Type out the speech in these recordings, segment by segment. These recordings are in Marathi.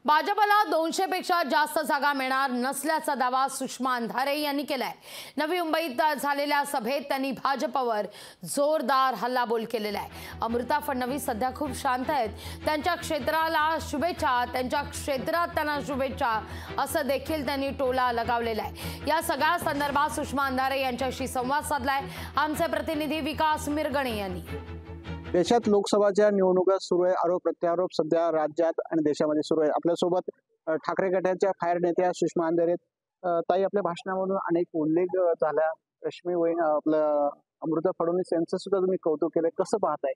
भाजपला 200 पेक्षा जास्त जागा मिळणार नसल्याचा दावा सुषमा अंधारे यांनी केलाय। नवी मुंबईत झालेल्या सभेत त्यांनी भाजपवर जोरदार हल्लाबोल केलेला आहे। अमृता फडणवीस सध्या खूप शांत आहेत, त्यांच्या क्षेत्राला शुभेच्छा, त्यांच्या क्षेत्रात त्यांना शुभेच्छा असं देखील त्यांनी टोला लगावलेला आहे। या सगळ्या संदर्भात सुषमा अंधारे यांच्याशी संवाद साधलाय आमचे प्रतिनिधी विकास मिरगणे यांनी। देशात लोकसभाच्या निवडणुका सुरू आहे। आरोप प्रत्यारोप सध्या राज्यात आणि देशामध्ये सुरू आहे। आपल्या सोबत ठाकरे गटाच्या फायर नेत्या सुषमा अंधारे। ताई, आपल्या भाषणामधून अनेक उल्लेख झाला। रश्मी वैन आपलं अमृता फडणवीस यांचं सुद्धा तुम्ही कौतुक केलंय, कसं पाहताय?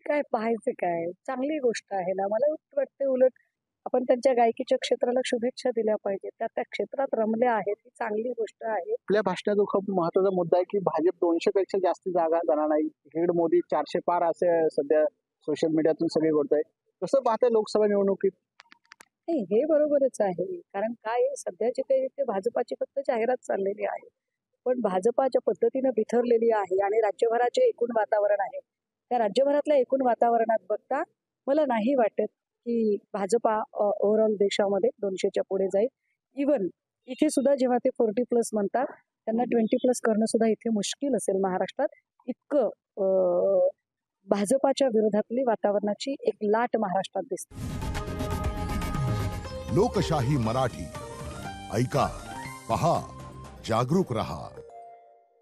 काय पाहायचं, काय चांगली गोष्ट आहे ना। मला वाटते उलट आपण त्यांच्या गायकीच्या क्षेत्राला शुभेच्छा दिल्या पाहिजे। त्या क्षेत्रात रमल्या आहेत, ही चांगली गोष्ट आहे। आपल्या भाषणात खूप महत्त्वाचा मुद्दा आहे की भाजप 200 पेक्षा जास्त जागा जाणार नाही। हेड मोदी 400 पार असे सध्या सोशल मीडियातून सगळे बोलताय, कसं पाहताय लोकसभा निवडणुकीत? नाही, हे बरोबरच आहे, कारण काय सध्याची ते भाजपाची फक्त जाहिरात चाललेली आहे, पण भाजपाच्या पद्धतीने बिथरलेली आहे आणि राज्यभराचे एकूण वातावरण आहे। त्या राज्यभरातल्या एकूण वातावरणात बघता मला नाही वाटत की भाजपा ओव्हरऑल देशामध्ये 200च्या पुढे जाईल। इवन इथे सुद्धा जेव्हा ते 40+ म्हणतात, त्यांना 20+ करणं सुद्धा इथे मुश्किल असेल महाराष्ट्रात। इतकं भाजपाच्या विरोधातली वातावरणाची एक लाट महाराष्ट्रात दिसते। लोकशाही मराठी ऐका, पहा, जागरूक रहा।